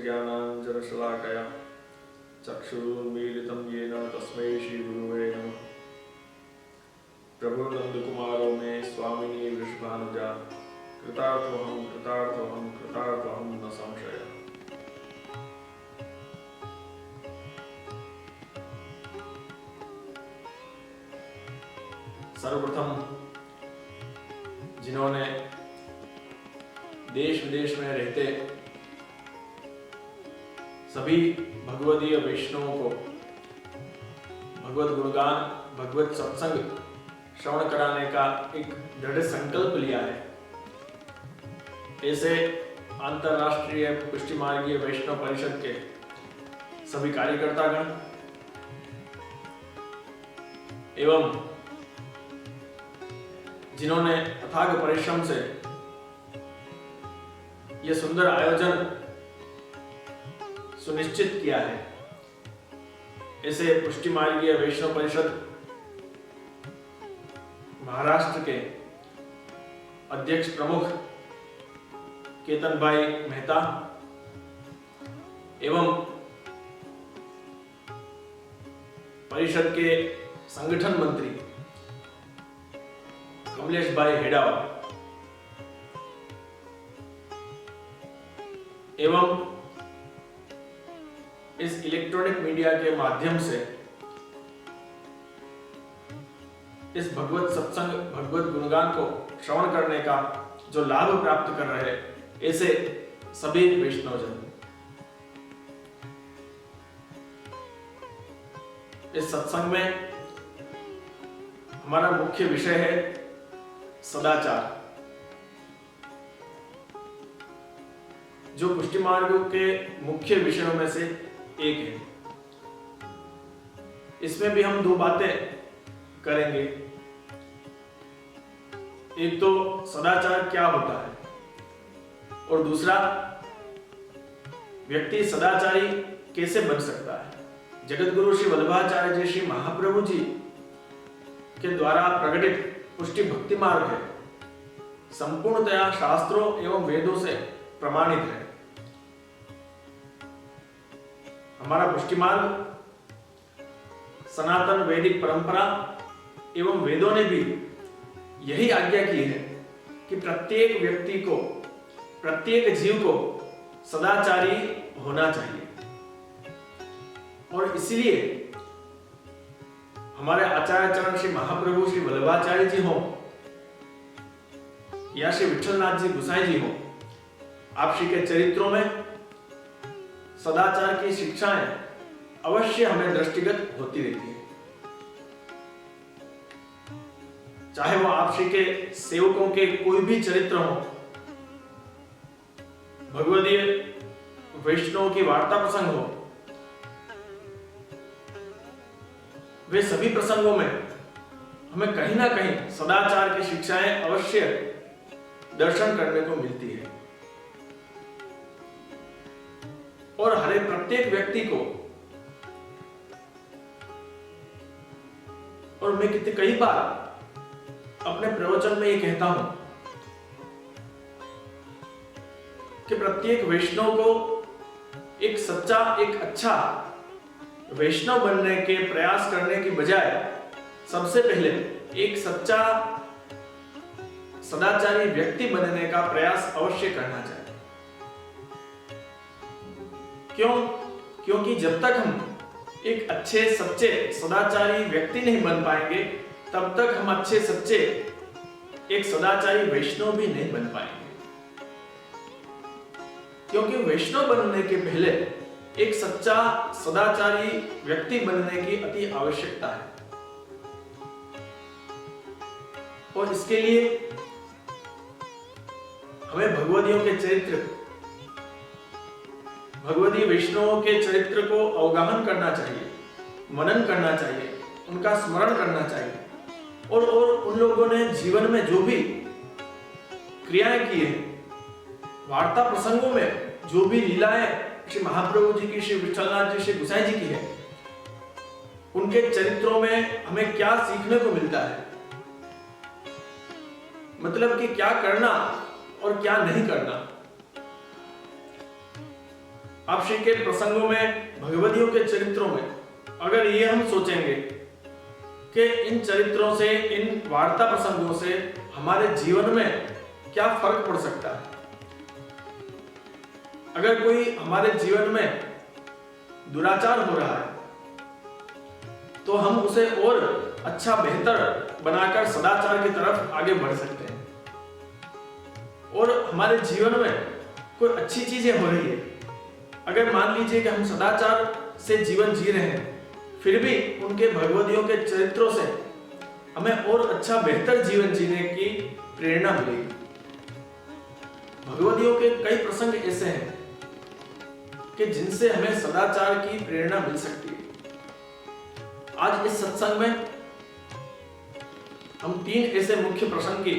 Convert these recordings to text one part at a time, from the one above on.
ज्ञानाञ्जनशलाकया चक्षुरुन्मीलितं येन तस्मै श्रीगुरुवे नमः। प्रभुर्नन्दकुमारो मे स्वामिनी वृषभानुजा कृतार्थोऽहं न संशयः। सर्वप्रथम जिन्होंने देश विदेश में रहते सभी भगवदीय वैष्णवों को भगवत गुणगान भगवत सत्संग श्रवण कराने का एक दृढ़ संकल्प लिया है, ऐसे अंतरराष्ट्रीय पुष्टि मार्गीय वैष्णव परिषद के सभी कार्यकर्तागण एवं जिन्होंने अथाग परिश्रम से यह सुंदर आयोजन सुनिश्चित किया है, ऐसे पुष्टि मार्गीय वैष्णव परिषद महाराष्ट्र के अध्यक्ष प्रमुख केतन भाई मेहता एवं परिषद के संगठन मंत्री कमलेश भाई हेडावा एवं इस इलेक्ट्रॉनिक मीडिया के माध्यम से इस भगवत सत्संग भगवत गुणगान को श्रवण करने का जो लाभ प्राप्त कर रहे हैं, ऐसे सभी वैष्णवजन। इस सत्संग में हमारा मुख्य विषय है सदाचार, जो पुष्टि मार्ग के मुख्य विषयों में से एक है। इसमें भी हम दो बातें करेंगे। एक तो सदाचार क्या होता है और दूसरा व्यक्ति सदाचारी कैसे बन सकता है। जगत गुरु श्री वल्लभाचार्य जी श्री महाप्रभु जी के द्वारा प्रकटित पुष्टि भक्ति मार्ग है, संपूर्णतया शास्त्रों एवं वेदों से प्रमाणित है। हमारा पुष्टि मार्ग सनातन वैदिक परंपरा एवं वेदों ने भी यही आज्ञा की है कि प्रत्येक व्यक्ति को, प्रत्येक जीव को सदाचारी होना चाहिए। और इसलिए हमारे आचार्य चरण श्री महाप्रभु श्री वल्लभाचार्य जी हो या श्री विठलनाथ जी गुसाई जी हो, आप श्री के चरित्रों में सदाचार की शिक्षाएं अवश्य हमें दृष्टिगत होती रहती है। चाहे वो आप श्री के सेवकों के कोई भी चरित्र हो, भगवदीय वैष्णव की वार्ता प्रसंग हो, वे सभी प्रसंगों में हमें कहीं ना कहीं सदाचार की शिक्षाएं अवश्य दर्शन करने को मिलती है। और हर एक प्रत्येक व्यक्ति को, और मैं कई बार अपने प्रवचन में ये कहता हूं कि प्रत्येक वैष्णव को एक सच्चा, एक अच्छा वैष्णव बनने के प्रयास करने की बजाय सबसे पहले एक सच्चा सदाचारी व्यक्ति बनने का प्रयास अवश्य करना चाहिए। क्यों? क्योंकि जब तक हम एक अच्छे सच्चे सदाचारी व्यक्ति नहीं बन पाएंगे, तब तक हम अच्छे सच्चे एक सदाचारी वैष्णव भी नहीं बन पाएंगे। क्योंकि वैष्णव बनने के पहले एक सच्चा सदाचारी व्यक्ति बनने की अति आवश्यकता है। और इसके लिए हमें भगवदियों के चरित्र, भगवदीय वैष्णवों के चरित्र को अवगाहन करना चाहिए, मनन करना चाहिए, उनका स्मरण करना चाहिए। और उन लोगों ने जीवन में जो भी क्रियाएं की है, वार्ता प्रसंगों में जो भी लीलाएं श्री महाप्रभु जी की, श्री विठलनाथ जी, श्री गुसाई जी की है, उनके चरित्रों में हमें क्या सीखने को मिलता है, मतलब कि क्या करना और क्या नहीं करना। आप श्री के प्रसंगों में, भगवदियों के चरित्रों में अगर ये हम सोचेंगे कि इन चरित्रों से, इन वार्ता प्रसंगों से हमारे जीवन में क्या फर्क पड़ सकता है, अगर कोई हमारे जीवन में दुराचार हो रहा है तो हम उसे और अच्छा, बेहतर बनाकर सदाचार की तरफ आगे बढ़ सकते हैं। और हमारे जीवन में कोई अच्छी चीजें हो रही है, अगर मान लीजिए कि हम सदाचार से जीवन जी रहे हैं, फिर भी उनके भगवदियों के चरित्रों से हमें और अच्छा, बेहतर जीवन जीने की प्रेरणा मिलेगी। भगवदियों के कई प्रसंग ऐसे हैं कि जिनसे हमें सदाचार की प्रेरणा मिल सकती है। आज इस सत्संग में हम 3 ऐसे मुख्य प्रसंग की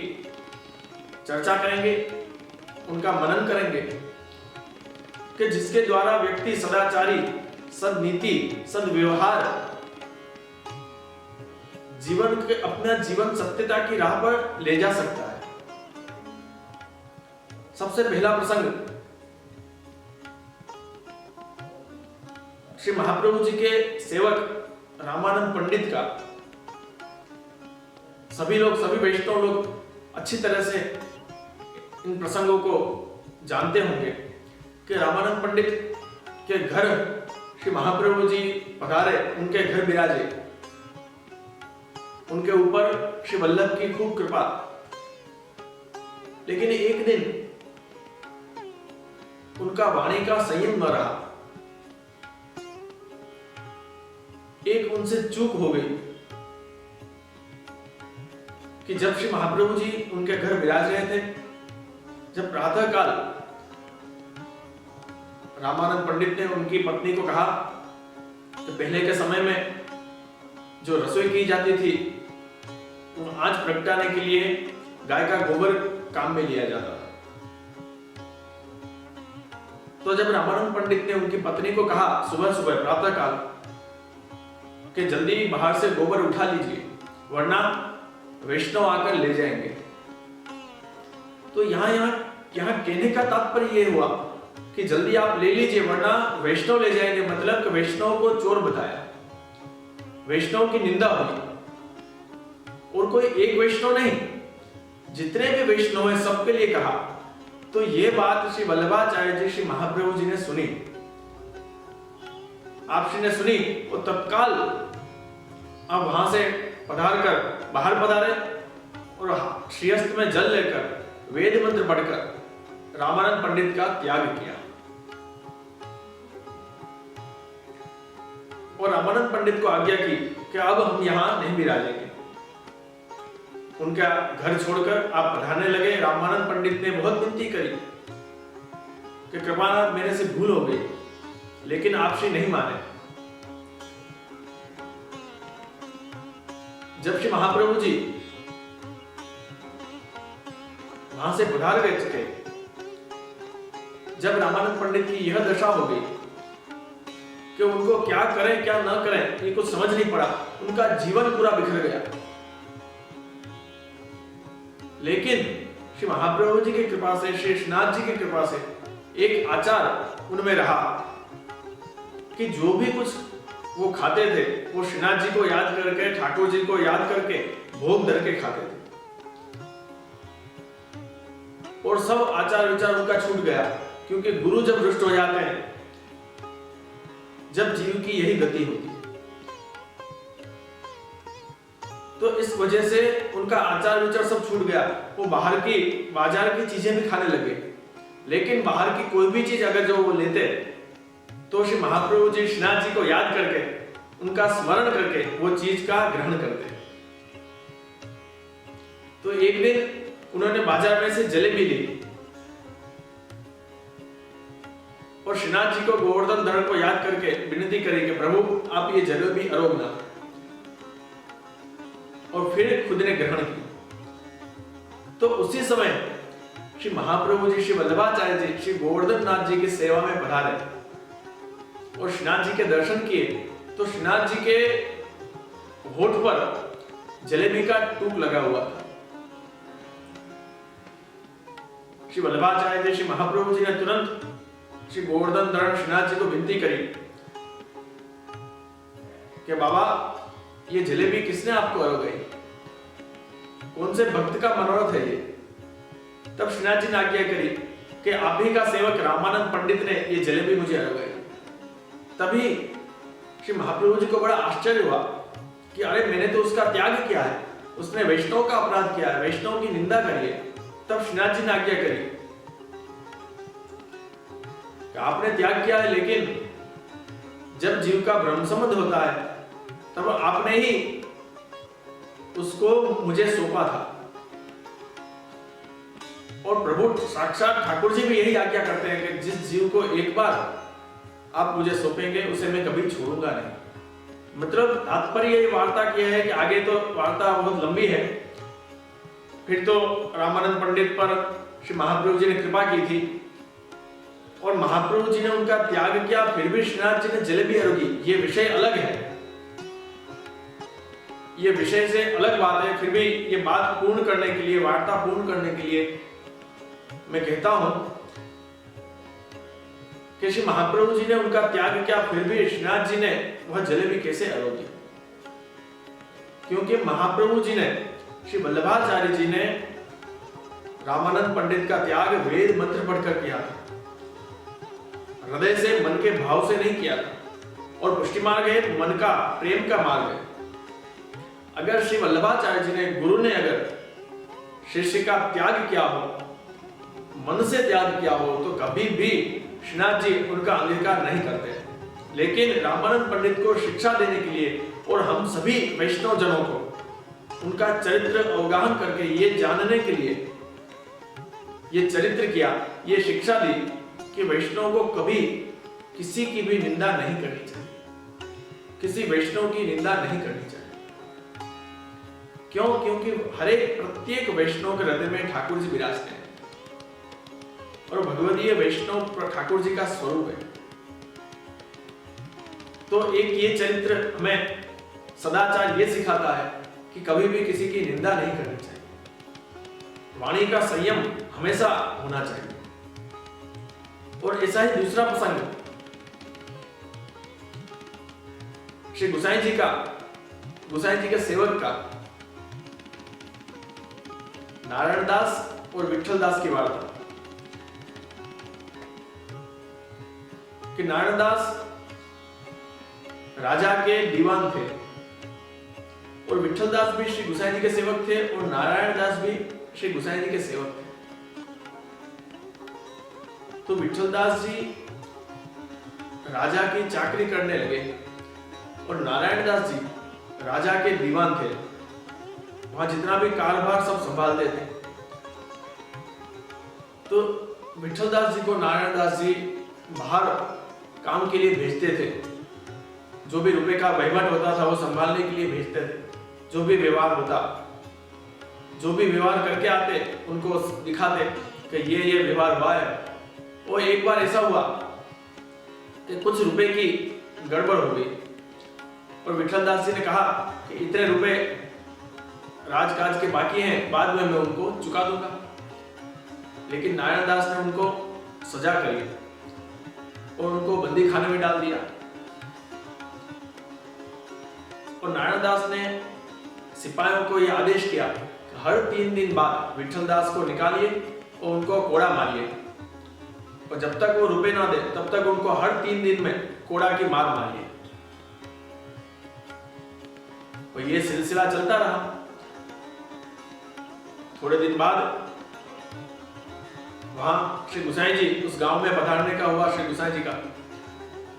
चर्चा करेंगे, उनका मनन करेंगे कि जिसके द्वारा व्यक्ति सदाचारी, सद्नीति, सद्व्यवहार, जीवन के, अपना जीवन सत्यता की राह पर ले जा सकता है। सबसे पहला प्रसंग श्री महाप्रभु जी के सेवक रामानंद पंडित का। सभी लोग, सभी वैष्णव लोग अच्छी तरह से इन प्रसंगों को जानते होंगे कि रामानंद पंडित के घर श्री महाप्रभु जी पधारे, उनके घर विराजे, उनके ऊपर श्री वल्लभ की खूब कृपा। लेकिन एक दिन उनका वाणी का संयम न रहा, एक उनसे चूक हो गई कि जब श्री महाप्रभु जी उनके घर विराज रहे थे, जब प्रातः काल रामानंद पंडित ने उनकी पत्नी को कहा कि पहले के समय में जो रसोई की जाती थी, आंच प्रगटाने के लिए गाय का गोबर काम में लिया जाता था। तो जब रामानंद पंडित ने उनकी पत्नी को कहा सुबह सुबह प्रातः काल कि जल्दी बाहर से गोबर उठा लीजिए वरना वैष्णव आकर ले जाएंगे, तो यहाँ कहने का तात्पर्य ये हुआ कि जल्दी आप ले लीजिए वरना वैष्णव ले जाएंगे, मतलब कि वैष्णव को चोर बताया, वैष्णव की निंदा हुई। और कोई एक वैष्णव नहीं, जितने भी वैष्णव हैं सबके लिए कहा। तो ये बात श्री वल्लभाचार्य जी, श्री महाप्रभु जी ने सुनी, आप श्री ने सुनी और तत्काल अब वहां से पधार कर बाहर पधारे और श्रीअस्त में जल लेकर वेद मंत्र पढ़कर रामानंद पंडित का त्याग किया। और रामानंद पंडित को आज्ञा की कि अब हम यहां नहीं विराजेंगे। उनका घर छोड़कर आप पधारने लगे। रामानंद पंडित ने बहुत विनती करी कि कृपानाथ मेरे से भूल हो गई, लेकिन आप श्री नहीं माने। जब श्री महाप्रभु जी वहां से पधार गए थे, जब रामानंद पंडित की यह दशा हो गई कि उनको क्या करें क्या ना करें ये कुछ समझ नहीं पड़ा, उनका जीवन पूरा बिखर गया। लेकिन श्री महाप्रभु जी की कृपा से, श्री श्रीनाथ जी की कृपा से एक आचार उनमें रहा कि जो भी कुछ वो खाते थे वो श्रीनाथ जी को याद करके, ठाकुर जी को याद करके भोग धर के खाते थे। और सब आचार विचार उनका छूट गया, क्योंकि गुरु जब रुष्ट हो जाते हैं, जब जीव की यही गति होती है। तो इस वजह से उनका आचार विचार सब छूट गया। वो बाहर की, बाजार की चीजें भी खाने लगे, लेकिन बाहर की कोई भी चीज अगर जो वो लेते तो श्री महाप्रभु जी, श्रीनाथ जी को याद करके, उनका स्मरण करके वो चीज का ग्रहण करते। तो एक दिन उन्होंने बाजार में से जलेबी ली और श्रीनाथ जी को, गोवर्धन धर को याद करके विनती करी कि प्रभु आप ये जलेबी अरोगना, और फिर खुद ने ग्रहण की। तो उसी समय श्री महाप्रभु जी, श्री वल्लभाचार्य जी, श्री गोवर्धन नाथ जी की सेवा में पधारे और श्रीनाथ जी के दर्शन किए। तो श्रीनाथ जी के होठ पर जलेबी का टूक लगा हुआ था। श्री वल्लभाचार्य जी, श्री महाप्रभु जी ने तुरंत श्री गोवर्धन धरण श्रीनाथ जी को विनती करी कि बाबा ये जलेबी किसने आपको अरोगाई, कौन से भक्त का मनोरथ है ये। तब श्रीनाथ जी ने आज्ञा करी कि आप ही का सेवक रामानंद पंडित ने ये जलेबी मुझे अरोगाई। तभी श्री महाप्रभु जी को बड़ा आश्चर्य हुआ कि अरे मैंने तो उसका त्याग किया है, उसने वैष्णव का अपराध किया है, वैष्णव की निंदा करी है। तब श्रीनाथ जी ने आज्ञा करी कि आपने त्याग किया है, लेकिन जब जीव का ब्रह्म संबंध होता है तब आपने ही उसको मुझे सौंपा था। और प्रभु साक्षात ठाकुर जी भी यही आज्ञा करते हैं कि जिस जीव को एक बार आप मुझे सौंपेंगे उसे मैं कभी छोड़ूंगा नहीं। मतलब तात्पर्य ये वार्ता किया है कि आगे तो वार्ता बहुत लंबी है। फिर तो रामानंद पंडित पर श्री महाप्रभु जी ने कृपा की थी और महाप्रभु जी ने उनका त्याग किया, फिर भी श्रीनाथ जी ने जलेबी अरोगी। ये विषय अलग है, ये विषय से अलग बात है। फिर भी ये बात पूर्ण करने के लिए, वार्ता पूर्ण करने के लिए मैं कहता हूं कि श्री महाप्रभु जी ने उनका त्याग किया, फिर भी श्रीनाथ जी ने वह जलेबी कैसे अरोगी। क्योंकि महाप्रभु जी ने, श्री वल्लभाचार्य जी ने रामानंद पंडित का त्याग वेद मंत्र पढ़कर किया था, हृदय से, मन के भाव से नहीं किया था। और पुष्टि मार्ग है मन का, प्रेम का मार्ग है। अगर श्री वल्लभाचार्य जी ने, गुरु ने अगर शिष्य का त्याग किया हो, मन से त्याग किया हो, तो कभी भी श्रीनाथ जी उनका अंगीकार नहीं करते। लेकिन रामानंद पंडित को शिक्षा देने के लिए और हम सभी वैष्णव जनों को उनका चरित्र अवगाहन करके ये जानने के लिए ये चरित्र किया, ये शिक्षा दी कि वैष्णव को कभी किसी की भी निंदा नहीं करनी चाहिए, किसी वैष्णव की निंदा नहीं करनी चाहिए। क्यों? क्योंकि हर एक प्रत्येक वैष्णव के हृदय में ठाकुर जी विराजते हैं और भगवदीय वैष्णव ठाकुर जी का स्वरूप है। तो एक ये चरित्र हमें सदाचार ये सिखाता है कि कभी भी किसी की निंदा नहीं करनी चाहिए, वाणी का संयम हमेशा होना चाहिए। और ऐसा ही दूसरा प्रसंग श्री गुसाई जी के सेवक का, नारायण दास और विठल दास की वार्ता। कि नारायण दास राजा के दीवान थे और विठल दास भी श्री गुसाई जी के सेवक थे और नारायण दास भी श्री गुसाई जी के सेवक थे। तो विठल दास जी राजा की चाकरी करने लगे और नारायण दास जी राजा के दीवान थे, वहां जितना भी कारभार सब संभालते थे। तो विठल दास जी को नारायण दास जी बाहर काम के लिए भेजते थे, जो भी रुपए का वहीवट होता था वो संभालने के लिए भेजते थे। जो भी व्यवहार होता, जो भी व्यवहार करके आते उनको दिखाते कि ये व्यवहार हुआ है। और एक बार ऐसा हुआ कि कुछ रुपए की गड़बड़ हो गई और विठल दास जी ने कहा कि इतने रुपए राजकाज के बाकी हैं, बाद में मैं उनको चुका दूंगा। लेकिन नारायण दास ने उनको सजा करी और उनको बंदी खाने में डाल दिया। और नारायण दास ने सिपाहियों को यह आदेश किया कि हर 3 दिन बाद विठल दास को निकालिए और उनको कोड़ा मारिए, और जब तक वो रुपए ना दे तब तक उनको हर 3 दिन में कोड़ा की मार मारिए। और ये सिलसिला चलता रहा। थोड़े दिन बाद वहां श्री गुसाई जी उस गांव में पधारने का हुआ। श्री गुसाई जी का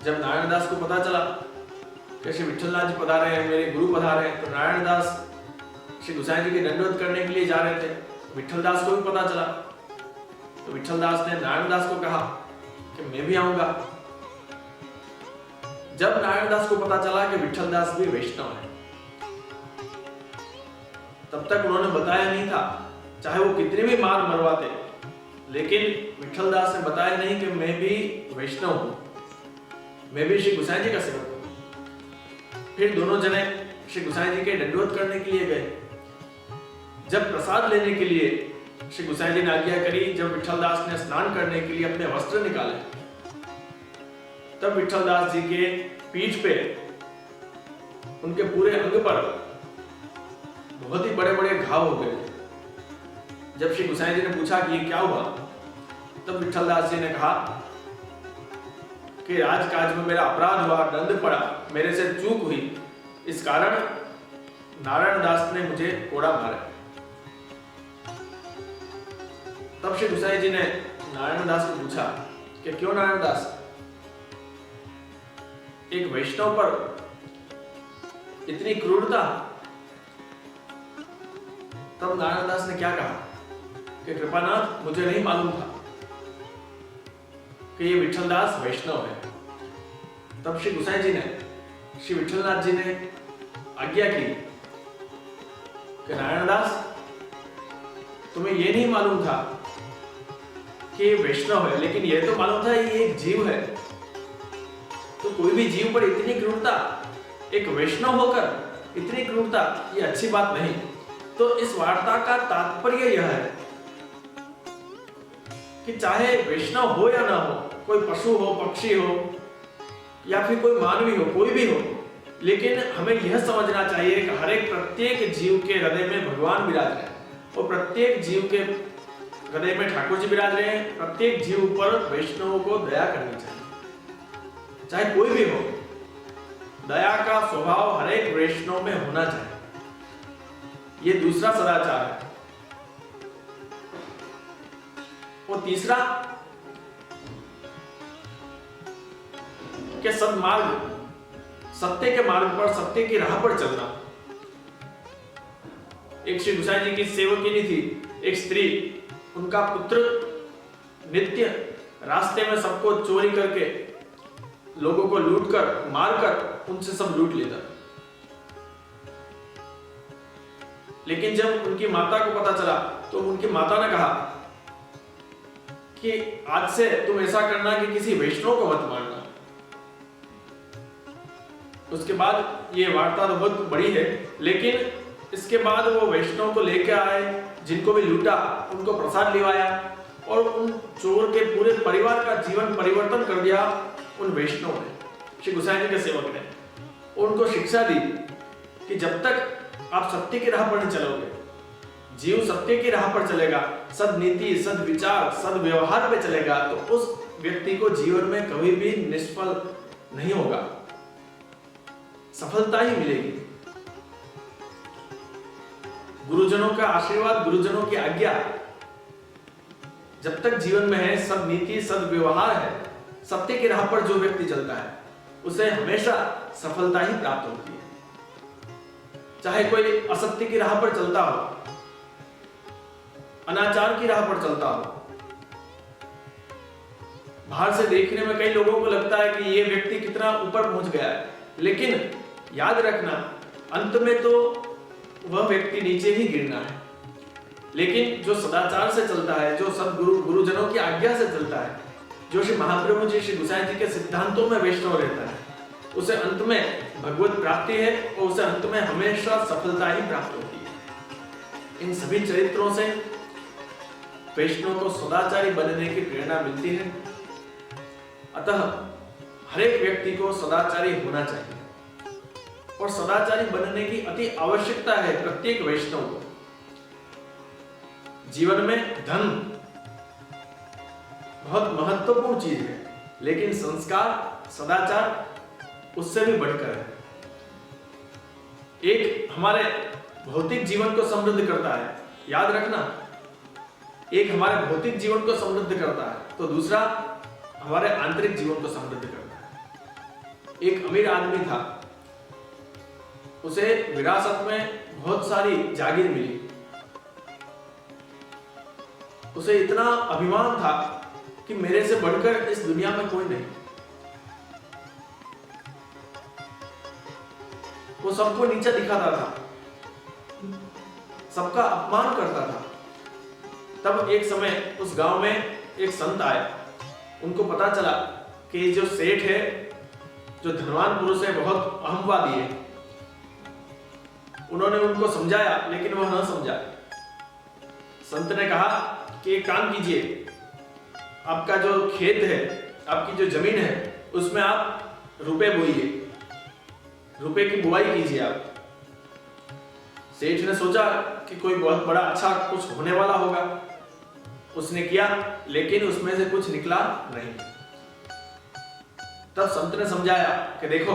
जब नारायण दास को पता चला कि श्री विठलनाथ जी पधारे हैं, मेरे गुरु पधारे हैं, तो नारायण दास श्री गुसाई जी के दंडवत करने के लिए जा रहे थे। विठल दास को भी पता चला तो विठल दास ने नारायण दास को कहा कि मैं भी आऊंगा। जब नारायण दास को पता चला कि विठल दास भी वैष्णव है, तब तक उन्होंने बताया नहीं था, चाहे वो कितने भी मार मरवाते, लेकिन विठल दास ने बताया नहीं कि मैं भी वैष्णव हूं, मैं भी श्री गुसाई जी का सेवक हूं। फिर दोनों जने श्री गुसाई जी के दंडवत करने के लिए गए। जब प्रसाद लेने के लिए श्री गुसाई जी ने आज्ञा करी, जब विठल दास ने स्नान करने के लिए अपने वस्त्र निकाले तब विठल दास जी के पीठ पे, उनके पूरे अंग पर बहुत ही बड़े बड़े घाव हो गए। जब श्री गोसाई जी ने पूछा कि ये क्या हुआ, तब विठल दास जी ने कहा कि राजकाज में मेरा अपराध हुआ, दंड पड़ा, मेरे से चूक हुई, इस कारण नारायण दास ने मुझे कोड़ा मारा। तब श्री गोसाई जी ने नारायण दास को पूछा कि क्यों नारायण दास, एक वैष्णव पर इतनी क्रूरता? तब नारायण दास ने क्या कहा कि कृपानाथ, मुझे नहीं मालूम था कि ये विठल दास वैष्णव है। तब श्री गोसाई जी ने, श्री विठलनाथ जी ने आज्ञा की कि नारायण दास, तुम्हें ये नहीं मालूम था कि ये वैष्णव है, लेकिन ये तो मालूम था ये एक जीव है। तो कोई भी जीव पर इतनी क्रूरता, एक वैष्णव होकर इतनी क्रूरता, ये अच्छी बात नहीं। तो इस वार्ता का तात्पर्य यह है कि चाहे वैष्णव हो या ना हो, कोई पशु हो, पक्षी हो, या फिर कोई मानवी हो, कोई भी हो, लेकिन हमें यह समझना चाहिए कि हर एक प्रत्येक जीव के हृदय में भगवान विराज रहे हैं और प्रत्येक जीव के हृदय में ठाकुर जी विराज रहे हैं। प्रत्येक जीव पर वैष्णवों को दया करनी चाहिए, चाहे कोई भी हो। दया का स्वभाव हर एक वैष्णव में होना चाहिए। ये दूसरा सदाचार है। और तीसरा कि सन्मार्ग, सत्य के मार्ग पर, सत्य की राह पर चलना। एक श्री गोसाई जी की सेवकिनी थी, एक स्त्री, उनका पुत्र नित्य रास्ते में सबको चोरी करके, लोगों को लूटकर, मारकर उनसे सब लूट लेता। लेकिन जब उनकी माता को पता चला तो उनकी माता ने कहा कि आज से तुम ऐसा करना कि किसी वैष्णव को मत मारना। उसके बाद ये वार्ता तो बहुत बड़ी है, लेकिन इसके बाद वो वैष्णव को लेके आए, जिनको भी लूटा उनको प्रसाद लिवाया और उन चोर के पूरे परिवार का जीवन परिवर्तन कर दिया उन वैष्णव ने, श्री गोसाई जी के सेवक ने। और उनको शिक्षा दी कि जब तक आप सत्य की राह पर नहीं चलोगे, जीव सत्य की राह पर चलेगा, सद्नीति, सद्विचार, सद्व्यवहार पे चलेगा, तो उस व्यक्ति को जीवन में कभी भी निष्फल नहीं होगा, सफलता ही मिलेगी। गुरुजनों का आशीर्वाद, गुरुजनों की आज्ञा जब तक जीवन में है, सद्नीति, सद्व्यवहार है, सत्य की राह पर जो व्यक्ति चलता है, उसे हमेशा सफलता ही प्राप्त होती है। चाहे कोई असत्य की राह पर चलता हो, अनाचार की राह पर चलता हो। बाहर से देखने में कई लोगों को लगता है कि ये व्यक्ति कितना ऊपर पहुंच गया है, लेकिन याद रखना, अंत में तो वह व्यक्ति नीचे ही गिरना है। लेकिन जो सदाचार से चलता है, जो सद्गुरु, गुरुजनों की आज्ञा से चलता है, जो श्री महाप्रभु जी, श्री गोसाई जी के सिद्धांतों में वैष्णव रहता है, उसे अंत में भगवत प्राप्ति है और उसे अंत में हमेशा सफलता ही प्राप्त होती है। इन सभी चरित्रों से वैष्णव को सदाचारी बनने की प्रेरणा मिलती है। अतः हर एक व्यक्ति को सदाचारी होना चाहिए और सदाचारी बनने की अति आवश्यकता है प्रत्येक वैष्णव को। जीवन में धन बहुत महत्वपूर्ण चीज है, लेकिन संस्कार, सदाचार उससे भी बढ़कर है। एक हमारे भौतिक जीवन को समृद्ध करता है, याद रखना, एक हमारे भौतिक जीवन को समृद्ध करता है, तो दूसरा हमारे आंतरिक जीवन को समृद्ध करता है। एक अमीर आदमी था, उसे विरासत में बहुत सारी जागीर मिली। उसे इतना अभिमान था कि मेरे से बढ़कर इस दुनिया में कोई नहीं। वो सबको नीचा दिखाता था, सबका अपमान करता था। तब एक समय उस गांव में एक संत आए, उनको पता चला कि जो सेठ है, जो धनवान पुरुष है, बहुत अहंवादी है। उन्होंने उनको समझाया, लेकिन वह न समझा। संत ने कहा कि एक काम कीजिए, आपका जो खेत है, आपकी जो जमीन है, उसमें आप रुपए बोइए, रुपए की बुआई कीजिए आप। सेठ ने सोचा कि कोई बहुत बड़ा अच्छा कुछ होने वाला होगा, उसने किया, लेकिन उसमें से कुछ निकला नहीं। तब संत ने समझाया कि देखो,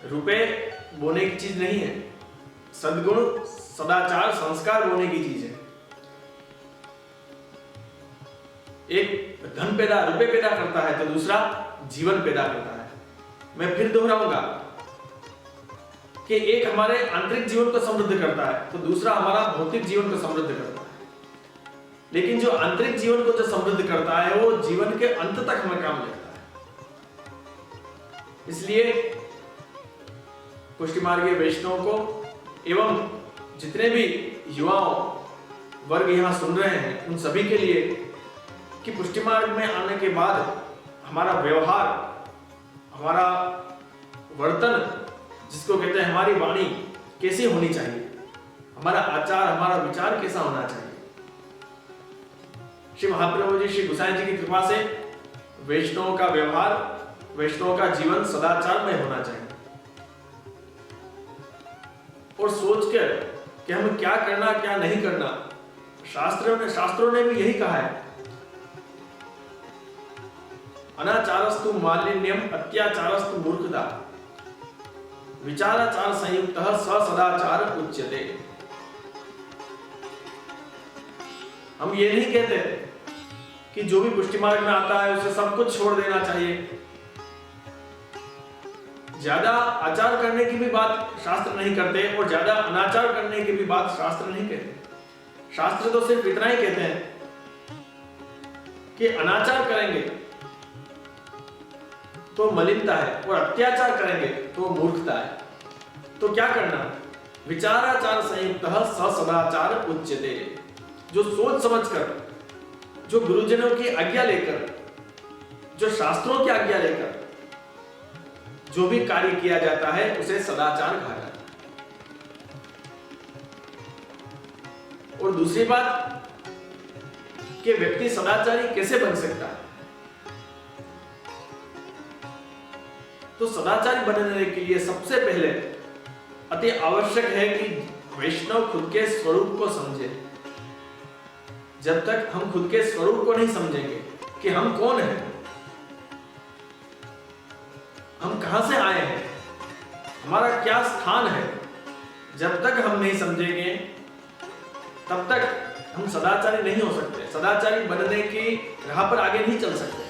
रुपए बोने की चीज नहीं है, सद्गुण सदाचार संस्कार बोने की चीज है। एक धन पैदा, रुपए पैदा करता है तो दूसरा जीवन पैदा करता है। मैं फिर दोहराऊंगा कि एक हमारे आंतरिक जीवन को समृद्ध करता है तो दूसरा हमारा भौतिक जीवन को समृद्ध करता है। लेकिन जो आंतरिक जीवन को जो समृद्ध करता है वो जीवन के अंत तक हमें काम लगता है। इसलिए पुष्टि मार्गीय वैष्णव को एवं जितने भी युवाओं वर्ग यहां सुन रहे हैं उन सभी के लिए कि पुष्टि मार्ग में आने के बाद हमारा व्यवहार, हमारा वर्तन, जिसको कहते हैं हमारी वाणी कैसी होनी चाहिए, हमारा आचार, हमारा विचार कैसा होना चाहिए। श्री महाप्रभु जी, श्री गोसाई जी की कृपा से वैष्णव का व्यवहार, वैष्णव का जीवन सदाचार में होना चाहिए। और सोचकर कि हमें क्या करना क्या नहीं करना, शास्त्रों ने भी यही कहा है, अनाचारस्तु मालिन्यम अत्याचारस्तु मूर्खता विचाराचार संयुक्त स सदाचार उच्यते। हम ये नहीं कहते कि जो भी पुष्टि मार्ग में आता है उसे सब कुछ छोड़ देना चाहिए। ज्यादा आचार करने की भी बात शास्त्र नहीं करते और ज्यादा अनाचार करने की भी बात शास्त्र नहीं कहते। शास्त्र तो सिर्फ इतना ही कहते हैं कि अनाचार करेंगे तो मलिनता है और अत्याचार करेंगे तो मूर्खता है। तो क्या करना? विचाराचार संयुक्त स सदाचार उच्यते। जो सोच समझकर, जो गुरुजनों की आज्ञा लेकर, जो शास्त्रों की आज्ञा लेकर जो भी कार्य किया जाता है उसे सदाचार कहा जाता है। और दूसरी बात कि व्यक्ति सदाचारी कैसे बन सकता है? तो सदाचारी बनने के लिए सबसे पहले अति आवश्यक है कि वैष्णव खुद के स्वरूप को समझे। जब तक हम खुद के स्वरूप को नहीं समझेंगे कि हम कौन हैं, हम कहां से आए हैं, हमारा क्या स्थान है, जब तक हम नहीं समझेंगे तब तक हम सदाचारी नहीं हो सकते, सदाचारी बनने की राह पर आगे नहीं चल सकते।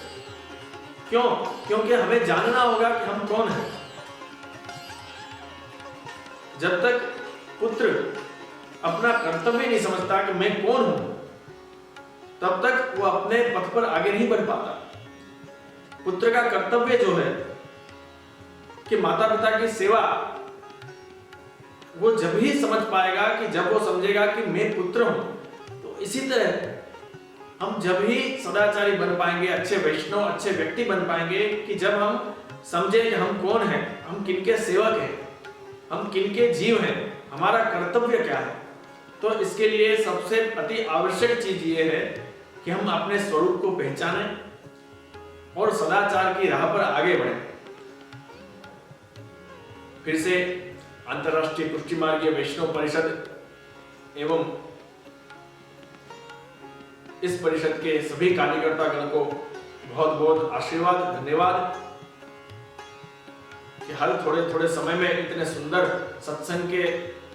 क्यों? क्योंकि हमें जानना होगा कि हम कौन हैं। जब तक पुत्र अपना कर्तव्य नहीं समझता कि मैं कौन हूं, तब तक वो अपने पथ पर आगे नहीं बढ़ पाता। पुत्र का कर्तव्य जो है कि माता पिता की सेवा, वो जब ही समझ पाएगा कि जब वो समझेगा कि मैं पुत्र हूं। तो इसी तरह हम जब ही सदाचारी बन पाएंगे, अच्छे वैष्णव, अच्छे व्यक्ति बन पाएंगे कि जब हम समझे कि हम कौन हैं, हम किनके सेवक हैं, हम किनके जीव हैं, हमारा कर्तव्य क्या है। तो इसके लिए सबसे अति आवश्यक चीज ये है कि हम अपने स्वरूप को पहचानें और सदाचार की राह पर आगे बढ़ें। फिर से अंतरराष्ट्रीय पुष्टि मार्गीय वैष्णव परिषद एवं इस परिषद के सभी कार्यकर्ता गण को बहुत बहुत आशीर्वाद, धन्यवाद कि हर थोड़े थोड़े समय में इतने सुंदर सत्संग के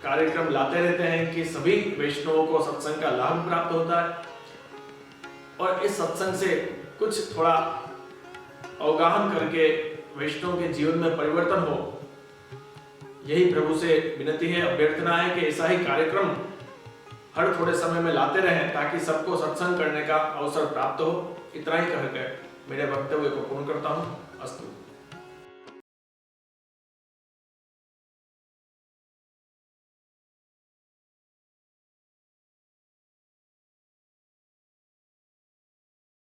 कार्यक्रम लाते रहते हैं कि सभी वैष्णवों को सत्संग का लाभ प्राप्त होता है। और इस सत्संग से कुछ थोड़ा अवगाहन करके वैष्णव के जीवन में परिवर्तन हो, यही प्रभु से विनती है, अभ्यर्थना है कि ऐसा ही कार्यक्रम हर थोड़े समय में लाते रहें ताकि सबको सत्संग करने का अवसर प्राप्त हो। इतना ही कहकर मेरे वक्तव्य को पूर्ण करता हूं। अस्तु।